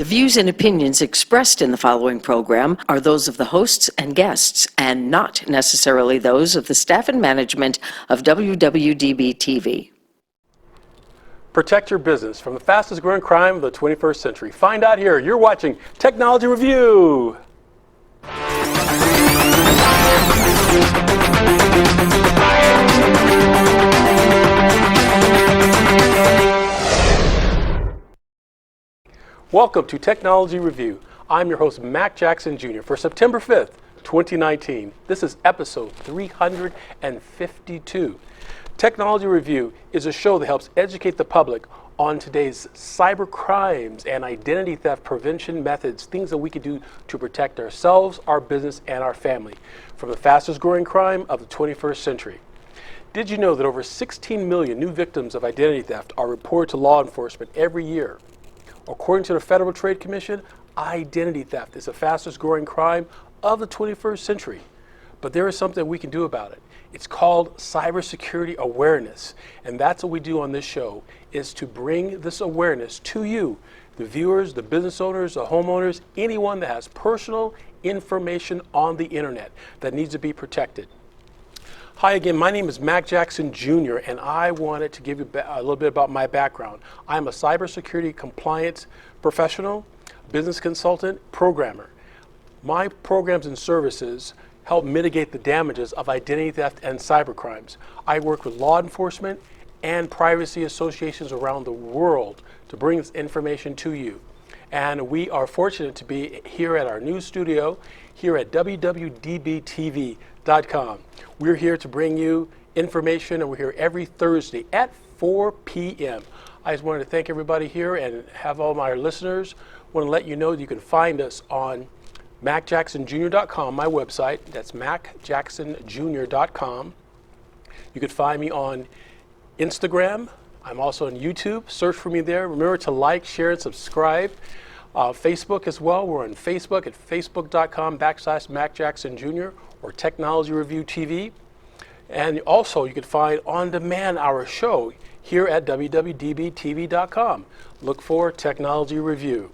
views and opinions expressed in the following program are those of the hosts and guests, and not necessarily those of the staff and management of WWDBTV. Protect your business from the fastest growing crime of the 21st century. Find out here. You're watching Technology Review. Welcome to Technology Review. I'm your host, Mack Jackson Jr. for September 5th, 2019. This is episode 352. Technology Review is a show that helps educate the public on today's cyber crimes and identity theft prevention methods, things that we can do to protect ourselves, our business, and our family from the fastest growing crime of the 21st century. Did you know that over 16 million new victims of identity theft are reported to law enforcement every year? According to the Federal Trade Commission, identity theft is the fastest growing crime of the 21st century. But there is something we can do about it. It's called Cybersecurity Awareness. And that's what we do on this show, is to bring this awareness to you, the viewers, the business owners, the homeowners, anyone that has personal information on the internet that needs to be protected. Hi again, my name is Mack Jackson Jr. and I wanted to give you a little bit about my background. I'm a cybersecurity compliance professional, business consultant, programmer. My programs and services help mitigate the damages of identity theft and cybercrimes. I work with law enforcement and privacy associations around the world to bring this information to you. And we are fortunate to be here at our new studio here at WWDBTV.com. We're here to bring you information, and we're here every Thursday at 4 p.m. I just wanted to thank everybody here and have all my listeners. I want to let you know that you can find us on MackJacksonJr.com, my website. That's MackJacksonJr.com. You can find me on Instagram. I'm also on YouTube. Search for me there. Remember to like, share, and subscribe. Facebook as well. We're on Facebook at Facebook.com/MackJacksonJr. or Technology Review TV. And also you can find on demand our show here at WWDBTV.com. Look for Technology Review.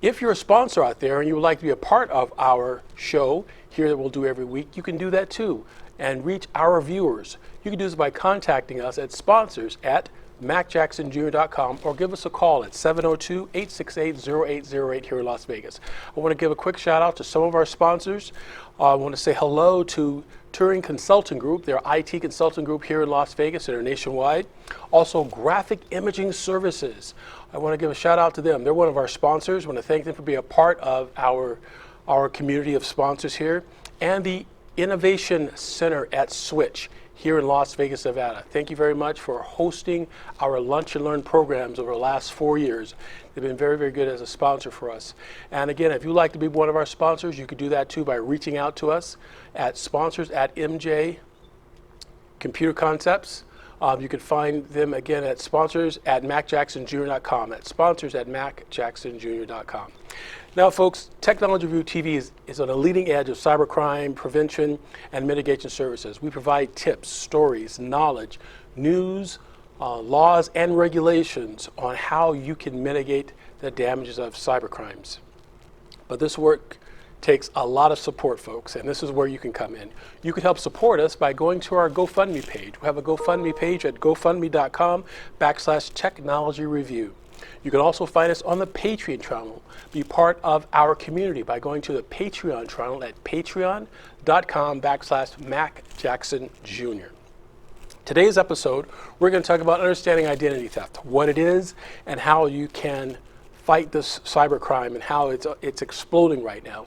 If you're a sponsor out there and you would like to be a part of our show here that we'll do every week, you can do that too and reach our viewers. You can do this by contacting us at sponsors at MackJacksonJr.com or give us a call at 702-868-0808 here in Las Vegas. I want to give a quick shout out to some of our sponsors. I want to say hello to Turing Consulting Group, their IT consulting group here in Las Vegas and are nationwide. Also, Graphic Imaging Services. I want to give a shout out to them. They're one of our sponsors. I want to thank them for being a part of our community of sponsors here. And the Innovation Center at Switch here in Las Vegas, Nevada. Thank you very much for hosting our Lunch and Learn programs over the last 4 years. They've been very, very good as a sponsor for us. And again, if you'd like to be one of our sponsors, you could do that too by reaching out to us at sponsors at MJ Computer Concepts. You can find them again at sponsors at MackJacksonJr.com, at sponsors at MackJacksonJr.com. Now, folks, Technology Review TV is on the leading edge of cybercrime prevention and mitigation services. We provide tips, stories, knowledge, news, laws, and regulations on how you can mitigate the damages of cybercrimes. But this work takes a lot of support, folks, and this is where you can come in. You can help support us by going to our GoFundMe page. We have a GoFundMe page at GoFundMe.com/Technology Review. You can also find us on the Patreon channel. Be part of our community by going to the Patreon channel at patreon.com/MackJacksonJr. Today's episode, we're going to talk about understanding identity theft, what it is, and how you can fight this cybercrime and how it's exploding right now.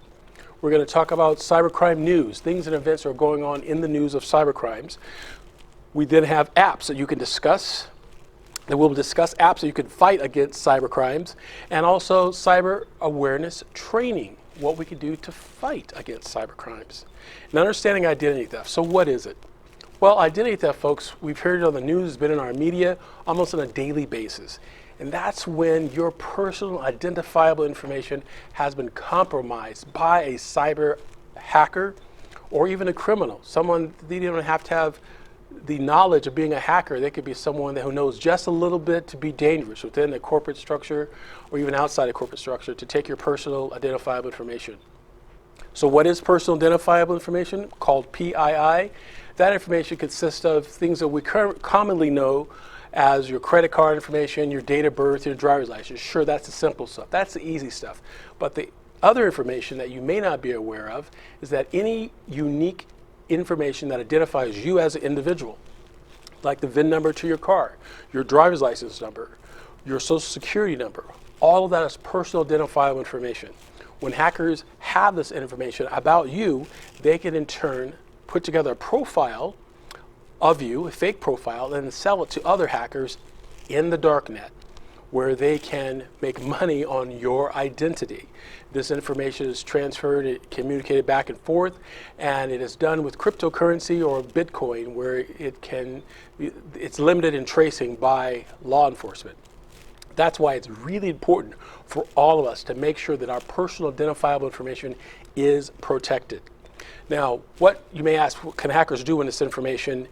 We're going to talk about cybercrime news, things and events that are going on in the news of cybercrimes. We then have apps that you can discuss. And we'll discuss apps that you can fight against cybercrimes, and also cyber awareness training, what we can do to fight against cybercrimes. And understanding identity theft. So what is it? Well, identity theft, folks, we've heard it on the news, it's been in our media almost on a daily basis. And that's when your personal identifiable information has been compromised by a cyber hacker or even a criminal. Someone, they don't have to have the knowledge of being a hacker. They could be someone who knows just a little bit to be dangerous within the corporate structure or even outside the corporate structure to take your personal identifiable information. So what is personal identifiable information? Called PII. That information consists of things that we commonly know as your credit card information, your date of birth, your driver's license. Sure, that's the simple stuff. That's the easy stuff. But the other information that you may not be aware of is that any unique information that identifies you as an individual, like the VIN number to your car, your driver's license number, your social security number, all of that is personal identifiable information. When hackers have this information about you, they can in turn put together a profile of you, a fake profile, and sell it to other hackers in the darknet, where they can make money on your identity. This information is transferred, communicated back and forth, and it is done with cryptocurrency or Bitcoin, where it's limited in tracing by law enforcement. That's why it's really important for all of us to make sure that our personal identifiable information is protected. Now, what you may ask, what can hackers do when this information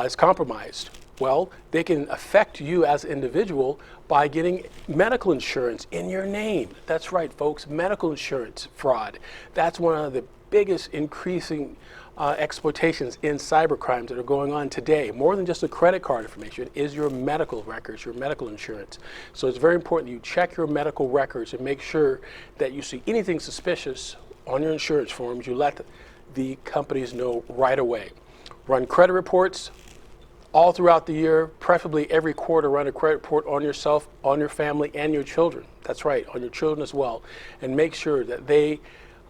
is compromised? Well, they can affect you as an individual by getting medical insurance in your name. That's right, folks, medical insurance fraud. That's one of the biggest increasing exploitations in cybercrimes that are going on today. More than just the credit card information is your medical records, your medical insurance. So it's very important you check your medical records and make sure that you see anything suspicious on your insurance forms, you let the companies know right away. Run credit reports all throughout the year, preferably every quarter. Run a credit report on yourself, on your family, and your children. That's right, on your children as well. And make sure that they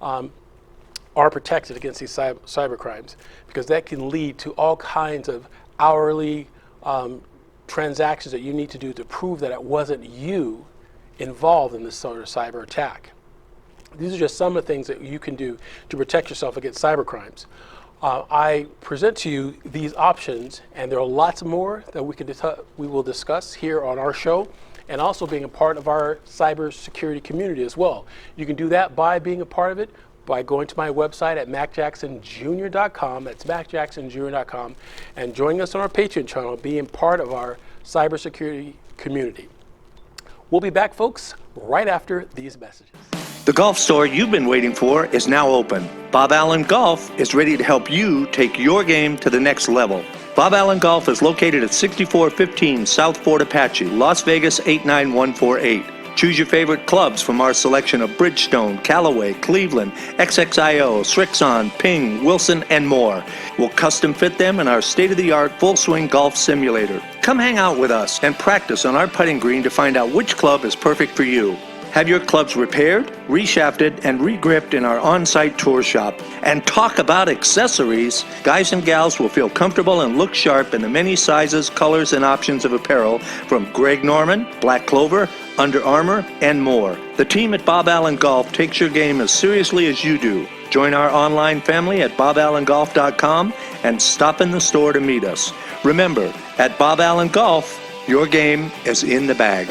are protected against these cyber crimes, because that can lead to all kinds of hourly transactions that you need to do to prove that it wasn't you involved in this sort of cyber attack. These are just some of the things that you can do to protect yourself against cyber crimes. I present to you these options, and there are lots more that we will discuss here on our show, and also being a part of our cybersecurity community as well. You can do that by being a part of it by going to my website at MackJacksonJr.com. That's MackJacksonJr.com, and joining us on our Patreon channel, being part of our cybersecurity community. We'll be back, folks, right after these messages. The golf store you've been waiting for is now open. Bob Allen Golf is ready to help you take your game to the next level. Bob Allen Golf is located at 6415 South Fort Apache, Las Vegas 89148. Choose your favorite clubs from our selection of Bridgestone, Callaway, Cleveland, XXIO, Srixon, Ping, Wilson, and more. We'll custom fit them in our state-of-the-art full-swing golf simulator. Come hang out with us and practice on our putting green to find out which club is perfect for you. Have your clubs repaired, reshafted, and regripped in our on-site tour shop. And talk about accessories. Guys and gals will feel comfortable and look sharp in the many sizes, colors, and options of apparel from Greg Norman, Black Clover, Under Armour, and more. The team at Bob Allen Golf takes your game as seriously as you do. Join our online family at BobAllenGolf.com and stop in the store to meet us. Remember, at Bob Allen Golf, your game is in the bag.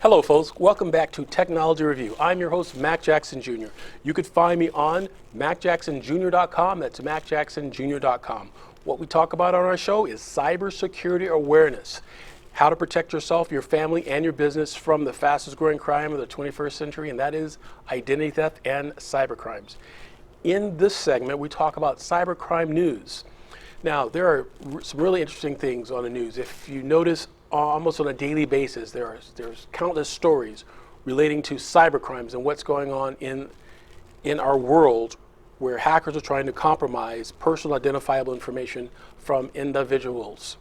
Hello, folks. Welcome back to Technology Review. I'm your host, Mack Jackson Jr. You could find me on MackJacksonJr.com. That's MackJacksonJr.com. What we talk about on our show is cybersecurity awareness, how to protect yourself, your family, and your business from the fastest growing crime of the 21st century, and that is identity theft and cybercrimes. In this segment, we talk about cybercrime news. Now, there are some really interesting things on the news. If you notice, almost on a daily basis, there's countless stories relating to cybercrimes and what's going on in our world, where hackers are trying to compromise personal identifiable information from individuals.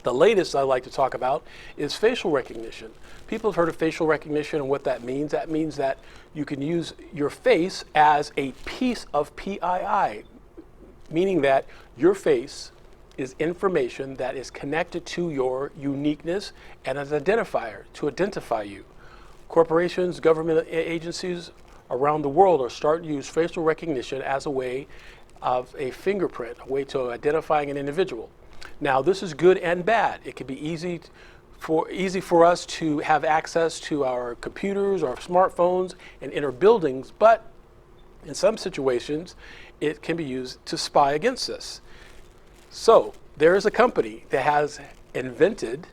The latest I'd like to talk about is facial recognition. People have heard of facial recognition and what that means. That means that you can use your face as a piece of PII, meaning that your face is information that is connected to your uniqueness and as an identifier to identify you. Corporations, government agencies around the world are starting to use facial recognition as a way of a fingerprint, a way to identifying an individual. Now, this is good and bad. It can be easy easy for us to have access to our computers, our smartphones, and enter buildings, but in some situations, it can be used to spy against us. So there is a company that has invented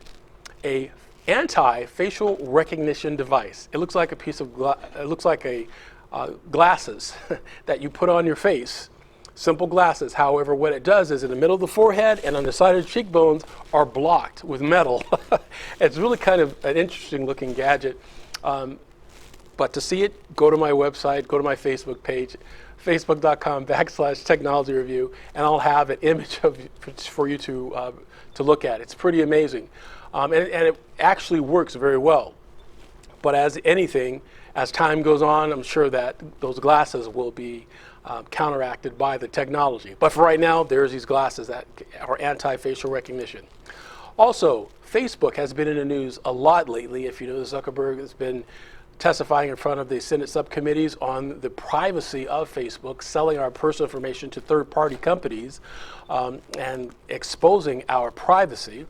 a anti-facial recognition device. It looks like a piece of glasses that you put on your face. Simple glasses. However, what it does is in the middle of the forehead and on the side of the cheekbones are blocked with metal. It's really kind of an interesting looking gadget. But to see it, go to my website, go to my Facebook page, facebook.com/technology review, and I'll have an image of for you to look at. It's pretty amazing. And it actually works very well. But as anything, as time goes on, I'm sure that those glasses will be counteracted by the technology. But for right now, there's these glasses that are anti-facial recognition. Also, Facebook has been in the news a lot lately. If you know, Zuckerberg has been testifying in front of the Senate subcommittees on the privacy of Facebook, selling our personal information to third-party companies, and exposing our privacy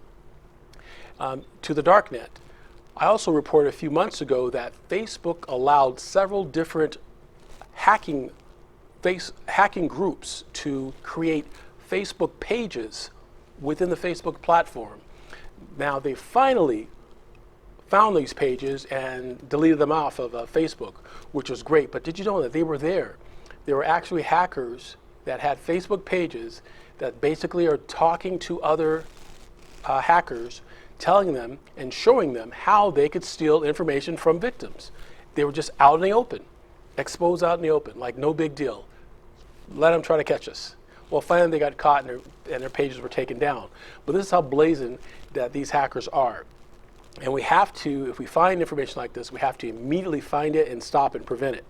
to the darknet. I also reported a few months ago that Facebook allowed several different hacking groups to create Facebook pages within the Facebook platform. Now they finally found these pages and deleted them off of Facebook, which was great. But did you know that they were there? There were actually hackers that had Facebook pages that basically are talking to other hackers, telling them and showing them how they could steal information from victims. They were just out in the open, exposed out in the open, like no big deal. Let them try to catch us. Well, finally they got caught and their pages were taken down. But this is how blazing that these hackers are. And we have to, if we find information like this, we have to immediately find it and stop and prevent it.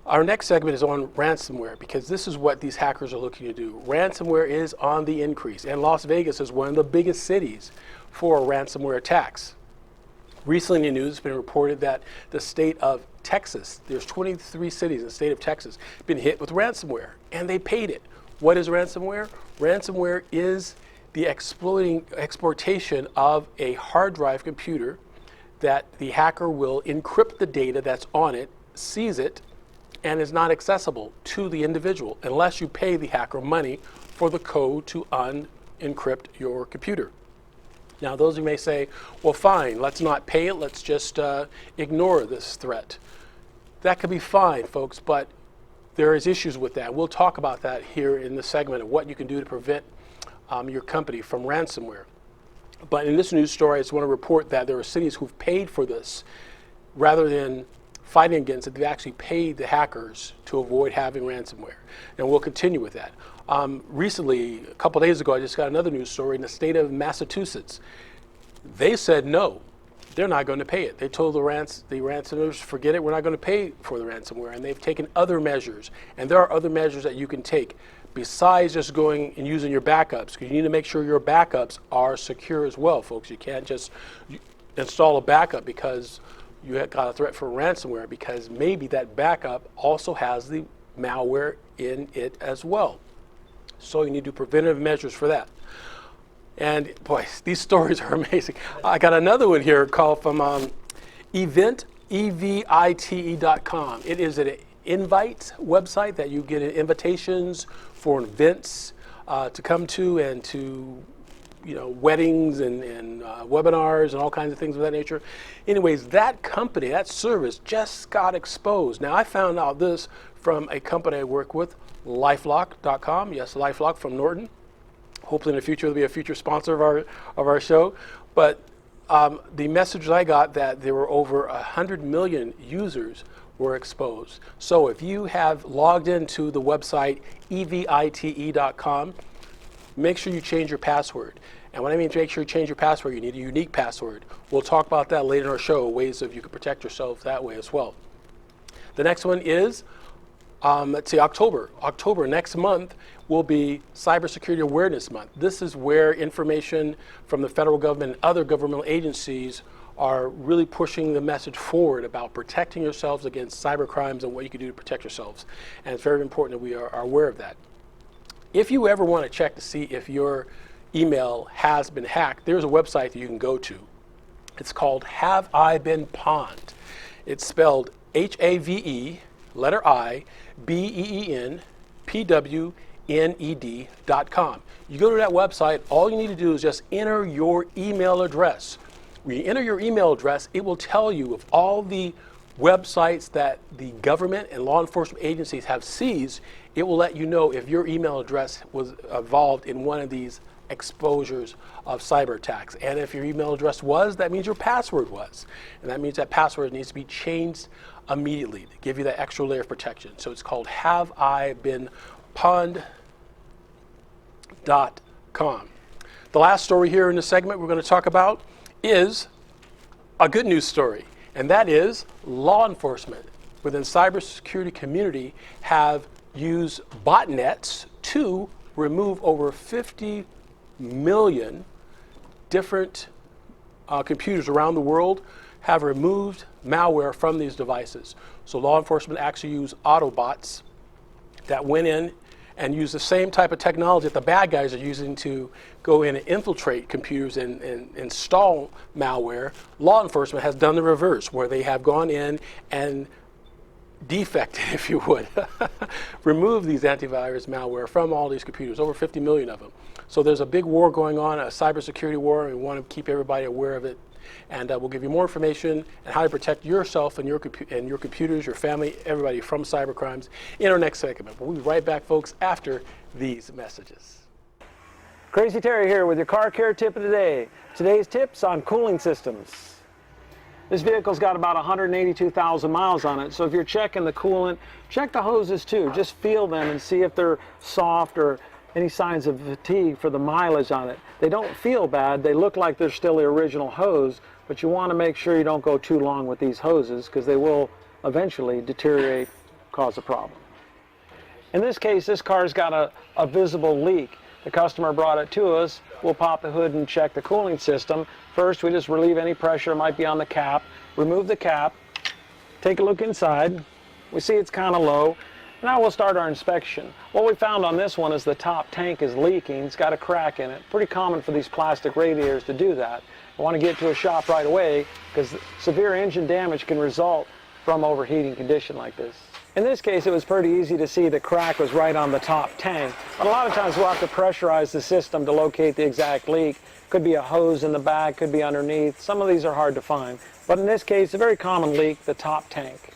Our next segment is on ransomware, because this is what these hackers are looking to do. Ransomware is on the increase, and Las Vegas is one of the biggest cities for ransomware attacks. Recently in the news, it's been reported that the state of Texas, there's 23 cities in the state of Texas, been hit with ransomware, and they paid it. What is ransomware? Ransomware is the exploitation of a hard drive computer that the hacker will encrypt the data that's on it, seize it, and is not accessible to the individual unless you pay the hacker money for the code to unencrypt your computer. Now, those who may say, well, fine, let's not pay it, let's just ignore this threat. That could be fine, folks, but there is issues with that. We'll talk about that here in the segment of what you can do to prevent your company from ransomware. But in this news story, I just want to report that there are cities who've paid for this rather than fighting against it. They've actually paid the hackers to avoid having ransomware. And we'll continue with that. Recently, a couple days ago, I just got another news story in the state of Massachusetts. They said no, they're not going to pay it. They told the ransomers, forget it, we're not going to pay for the ransomware. And they've taken other measures. And there are other measures that you can take besides just going and using your backups, because you need to make sure your backups are secure as well, folks. You can't just install a backup because you got a threat for ransomware, because maybe that backup also has the malware in it as well. So you need to do preventive measures for that. And boy, these stories are amazing. I got another one here called from evite.com. It is an invite website that you get invitations for events to come to, and to weddings and webinars and all kinds of things of that nature. Anyways, that company, that service just got exposed. Now, I found out this from a company I work with, LifeLock.com. Yes, LifeLock from Norton. Hopefully in the future, they'll be a future sponsor of our show. But the message I got that there were over 100 million users were exposed. So if you have logged into the website evite.com, make sure you change your password. And when I mean make sure you change your password, you need a unique password. We'll talk about that later in our show, ways of you can protect yourself that way as well. The next one is, let's see, October. October next month will be Cybersecurity Awareness Month. This is where information from the federal government and other governmental agencies are really pushing the message forward about protecting yourselves against cyber crimes and what you can do to protect yourselves. And it's very important that we are aware of that. If you ever want to check to see if your email has been hacked, there's a website that you can go to. It's called Have I Been Pwned? It's spelled HAVE, letter I, BEEN, PWNED.com. You go to that website, all you need to do is just enter your email address. When you enter your email address, it will tell you of all the websites that the government and law enforcement agencies have seized. It will let you know if your email address was involved in one of these exposures of cyber attacks. And if your email address was, that means your password was. And that means that password needs to be changed immediately to give you that extra layer of protection. So it's called Have I Been Pwned.com. The last story here in the segment we're going to talk about is a good news story, and that is law enforcement within cybersecurity community have used botnets to remove over 50 million different computers around the world have removed malware from these devices. So law enforcement actually use Autobots that went in and use the same type of technology that the bad guys are using to go in and infiltrate computers and install malware. Law enforcement has done the reverse, where they have gone in and defected, if you would, remove these antivirus malware from all these computers, over 50 million of them. So there's a big war going on, a cybersecurity war, and we want to keep everybody aware of it. And we'll give you more information on how to protect yourself and your computers, your family, everybody from cyber crimes in our next segment. We'll be right back, folks, after these messages. Crazy Terry here with your car care tip of the day. Today's tips on cooling systems. This vehicle's got about 182,000 miles on it, so if you're checking the coolant, check the hoses too. Just feel them and see if they're soft or any signs of fatigue for the mileage on it. They don't feel bad, they look like they're still the original hose, but you want to make sure you don't go too long with these hoses because they will eventually deteriorate, cause a problem. In this case, this car's got a visible leak. The customer brought it to us. We'll pop the hood and check the cooling system. First, we just relieve any pressure that might be on the cap, remove the cap, take a look inside. We see it's kind of low. Now we'll start our inspection. What we found on this one is the top tank is leaking. It's got a crack in it. Pretty common for these plastic radiators to do that. I want to get to a shop right away because severe engine damage can result from overheating condition like this. In this case, it was pretty easy to see the crack was right on the top tank. But a lot of times we'll have to pressurize the system to locate the exact leak. Could be a hose in the back, could be underneath. Some of these are hard to find. But in this case, a very common leak, the top tank.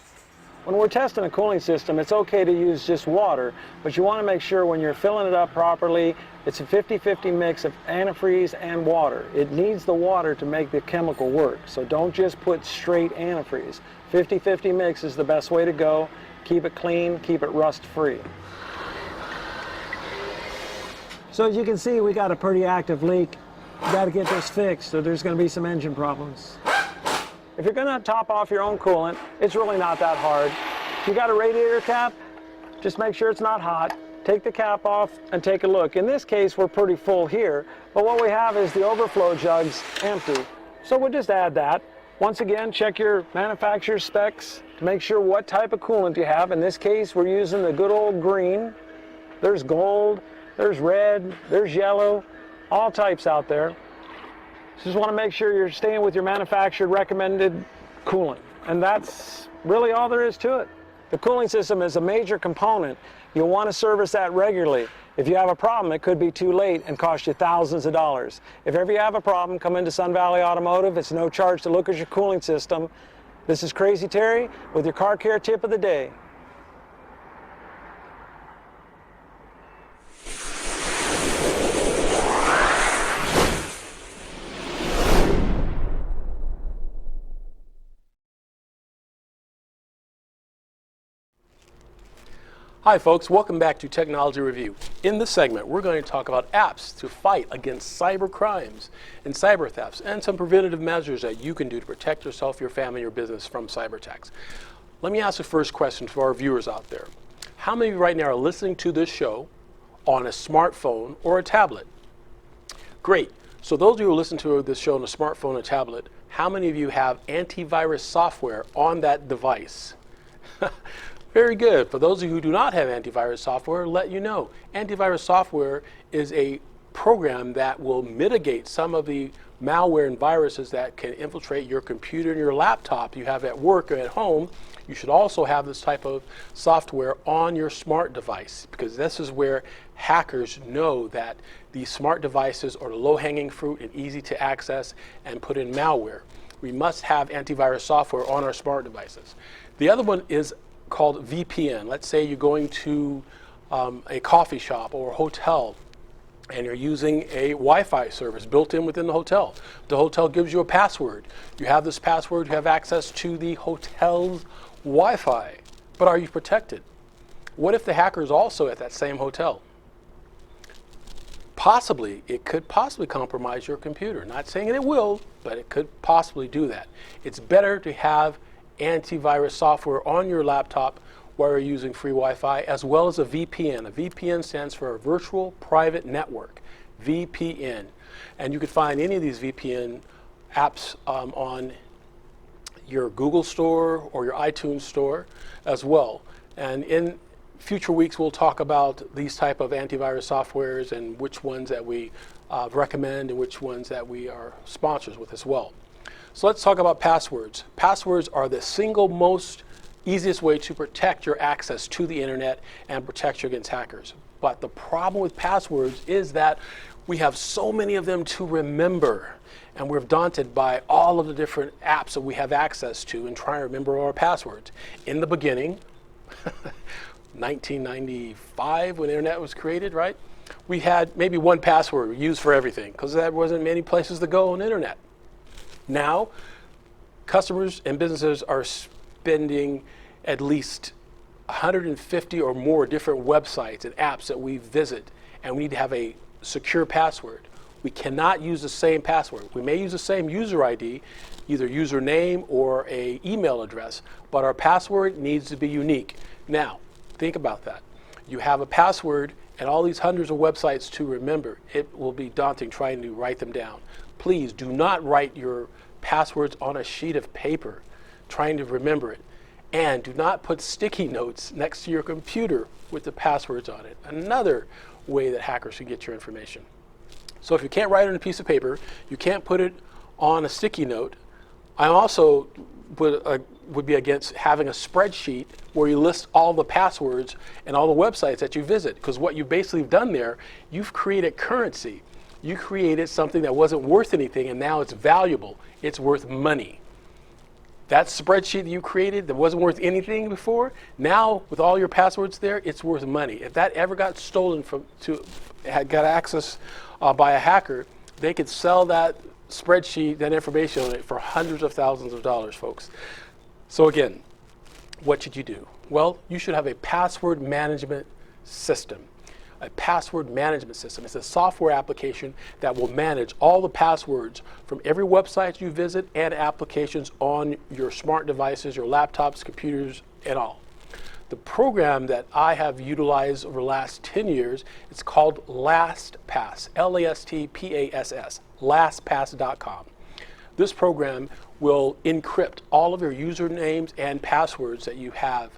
When we're testing a cooling system, it's okay to use just water, but you want to make sure when you're filling it up properly, it's a 50-50 mix of antifreeze and water. It needs the water to make the chemical work, so don't just put straight antifreeze. 50-50 mix is the best way to go. Keep it clean, keep it rust-free. So as you can see, we got a pretty active leak. You got to get this fixed, or there's going to be some engine problems. If you're going to top off your own coolant, it's really not that hard. If you got a radiator cap, just make sure it's not hot. Take the cap off and take a look. In this case, we're pretty full here, but what we have is the overflow jug's empty. So we'll just add that. Once again, check your manufacturer's specs to make sure what type of coolant you have. In this case, we're using the good old green. There's gold, there's red, there's yellow, all types out there. Just want to make sure you're staying with your manufacturer recommended coolant. And that's really all there is to it. The cooling system is a major component. You'll want to service that regularly. If you have a problem, it could be too late and cost you thousands of dollars. If ever you have a problem, come into Sun Valley Automotive. It's no charge to look at your cooling system. This is Crazy Terry with your car care tip of the day. Hi folks, welcome back to Technology Review. In this segment, we're going to talk about apps to fight against cyber crimes and cyber thefts and some preventative measures that you can do to protect yourself, your family, your business from cyber attacks. Let me ask the first question to our viewers out there. How many of you right now are listening to this show on a smartphone or a tablet? Great. So those of you who listen to this show on a smartphone or tablet, how many of you have antivirus software on that device? Very good. For those of you who do not have antivirus software, let you know. Antivirus software is a program that will mitigate some of the malware and viruses that can infiltrate your computer and your laptop you have at work or at home. You should also have this type of software on your smart device, because this is where hackers know that these smart devices are the low-hanging fruit and easy to access and put in malware. We must have antivirus software on our smart devices. The other one is called VPN. Let's say you're going to a coffee shop or a hotel, and you're using a Wi-Fi service built in within the hotel. The hotel gives you a password. You have this password, you have access to the hotel's Wi-Fi, but are you protected? What if the hacker is also at that same hotel? Possibly, it could possibly compromise your computer. Not saying it will, but it could possibly do that. It's better to have antivirus software on your laptop while you're using free Wi-Fi, as well as a VPN. A VPN stands for a Virtual Private Network, VPN. And you can find any of these VPN apps on your Google Store or your iTunes Store as well. And in future weeks, we'll talk about these type of antivirus softwares and which ones that we recommend and which ones that we are sponsors with as well. So let's talk about passwords. Passwords are the single most easiest way to protect your access to the internet and protect you against hackers. But the problem with passwords is that we have so many of them to remember, and we're daunted by all of the different apps that we have access to and trying to remember our passwords. In the beginning, 1995, when the internet was created, right? We had maybe one password we used for everything because there wasn't many places to go on the internet. Now, customers and businesses are spending at least 150 or more different websites and apps that we visit, and we need to have a secure password. We cannot use the same password. We may use the same user ID, either username or an email address, but our password needs to be unique. Now, think about that. You have a password and all these hundreds of websites to remember. It will be daunting trying to write them down. Please do not write your passwords on a sheet of paper trying to remember it. And do not put sticky notes next to your computer with the passwords on it. Another way that hackers can get your information. So if you can't write it on a piece of paper, you can't put it on a sticky note. I also would be against having a spreadsheet where you list all the passwords and all the websites that you visit, because what you've basically done there, you've created currency. You created something that wasn't worth anything, and now it's valuable. It's worth money. That spreadsheet that you created that wasn't worth anything before, now with all your passwords there, it's worth money. If that ever got stolen got access by a hacker, they could sell that spreadsheet, that information on it, for hundreds of thousands of dollars, folks. So again, what should you do? Well, you should have a password management system. A password management system. It's a software application that will manage all the passwords from every website you visit and applications on your smart devices, your laptops, computers, and all. The program that I have utilized over the last 10 years, it's called LastPass, LASTPASS, LastPass.com. This program will encrypt all of your usernames and passwords that you have,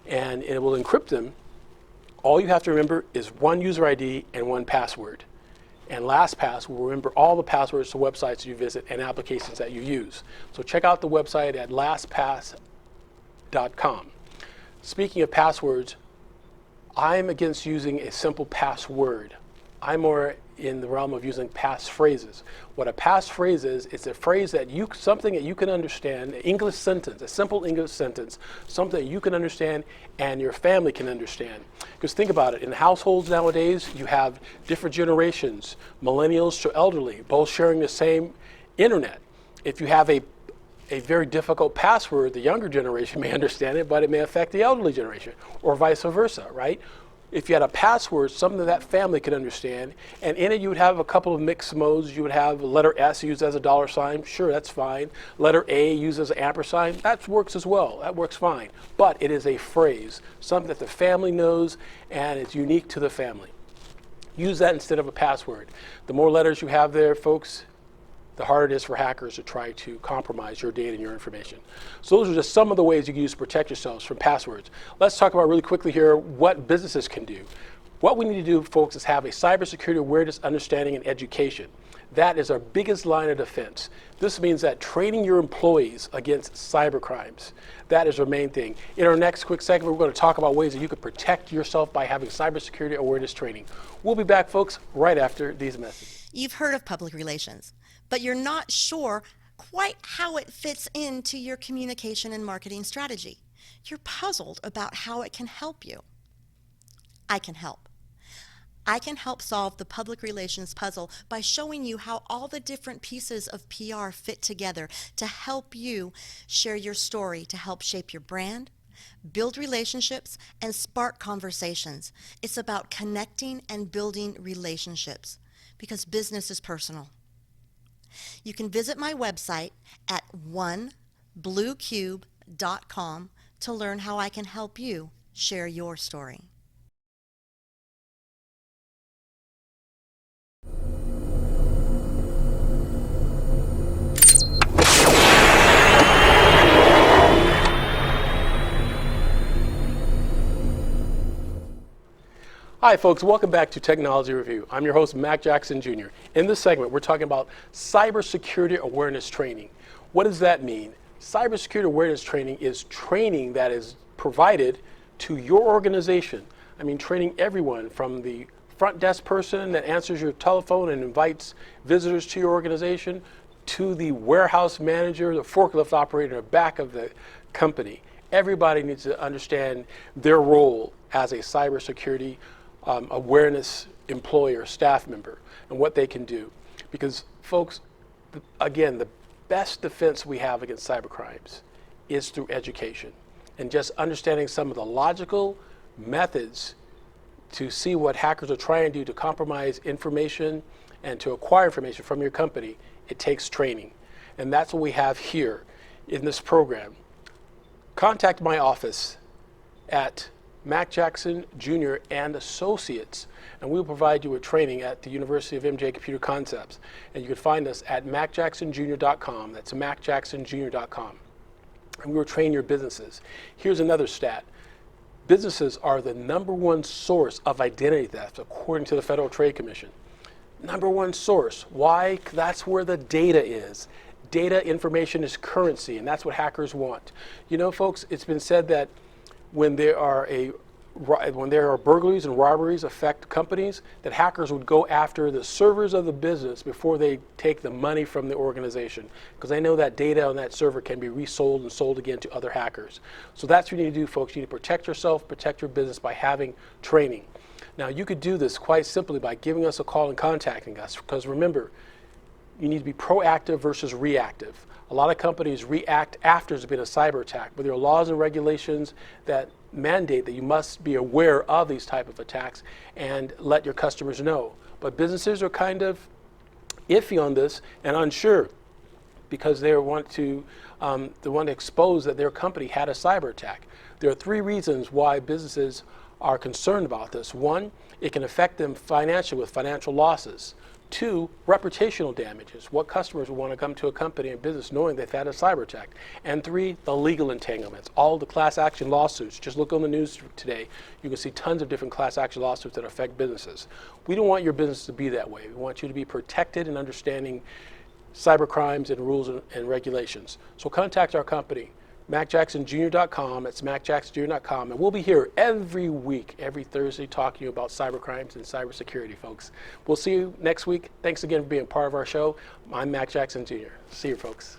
and it will encrypt them. All you have to remember is one user ID and one password. And LastPass will remember all the passwords to websites you visit and applications that you use. So check out the website at LastPass.com. Speaking of passwords, I'm against using a simple password. I'm more in the realm of using passphrases. What a passphrase is, it's a phrase that something that you can understand, an English sentence, a simple English sentence, something that you can understand and your family can understand. Because think about it, in households nowadays, you have different generations, millennials to elderly, both sharing the same internet. If you have a very difficult password, the younger generation may understand it, but it may affect the elderly generation, or vice versa, right? If you had a password, something that family could understand, and in it you would have a couple of mixed modes. You would have letter S used as a $sign. Sure, that's fine. Letter A used as an ampersand. That works as well. That works fine. But it is a phrase, something that the family knows, and it's unique to the family. Use that instead of a password. The more letters you have there, folks, the harder it is for hackers to try to compromise your data and your information. So those are just some of the ways you can use to protect yourselves from passwords. Let's talk about really quickly here what businesses can do. What we need to do, folks, is have a cybersecurity awareness, understanding, and education. That is our biggest line of defense. This means that training your employees against cybercrimes. That is our main thing. In our next quick segment, we're going to talk about ways that you can protect yourself by having cybersecurity awareness training. We'll be back, folks, right after these messages. You've heard of public relations, but you're not sure quite how it fits into your communication and marketing strategy. You're puzzled about how it can help you. I can help. I can help solve the public relations puzzle by showing you how all the different pieces of PR fit together to help you share your story, to help shape your brand, build relationships, and spark conversations. It's about connecting and building relationships because business is personal. You can visit my website at onebluecube.com to learn how I can help you share your story. Hi folks, welcome back to Technology Review. I'm your host, Mack Jackson Jr. In this segment, we're talking about cybersecurity awareness training. What does that mean? Cybersecurity awareness training is training that is provided to your organization. I mean, training everyone from the front desk person that answers your telephone and invites visitors to your organization to the warehouse manager, the forklift operator in the back of the company. Everybody needs to understand their role as a cybersecurity awareness employee or staff member and what they can do. Because folks, again, the best defense we have against cybercrimes is through education and just understanding some of the logical methods to see what hackers are trying to do to compromise information and to acquire information from your company. It takes training. And that's what we have here in this program. Contact my office at Mack Jackson Jr. and Associates, and we'll provide you with training at the University of MJ Computer Concepts. And you can find us at mackjacksonjr.com. That's mackjacksonjr.com. And we will train your businesses. Here's another stat. Businesses are the #1 source of identity theft, according to the Federal Trade Commission. #1 source. Why? That's where the data is. Data information is currency, and that's what hackers want. You know, folks, it's been said that when there are burglaries and robberies affect companies, that hackers would go after the servers of the business before they take the money from the organization, because they know that data on that server can be resold and sold again to other hackers. So that's what you need to do, folks. You need to protect yourself, protect your business by having training. Now, you could do this quite simply by giving us a call and contacting us, because remember, you need to be proactive versus reactive. A lot of companies react after there's been a cyber attack, but there are laws and regulations that mandate that you must be aware of these type of attacks and let your customers know. But businesses are kind of iffy on this and unsure because they want to expose that their company had a cyber attack. There are 3 reasons why businesses are concerned about this. 1, it can affect them financially with financial losses. 2, reputational damages. What customers will want to come to a company and business knowing they've had a cyber attack? And 3, the legal entanglements. All the class action lawsuits. Just look on the news today. You can see tons of different class action lawsuits that affect businesses. We don't want your business to be that way. We want you to be protected in understanding cyber crimes and rules and regulations. So contact our company, mackjacksonjr.com. It's mackjacksonjr.com. And we'll be here every week, every Thursday, talking to you about cyber crimes and cybersecurity, folks. We'll see you next week. Thanks again for being part of our show. I'm Mack Jackson Jr. See you, folks.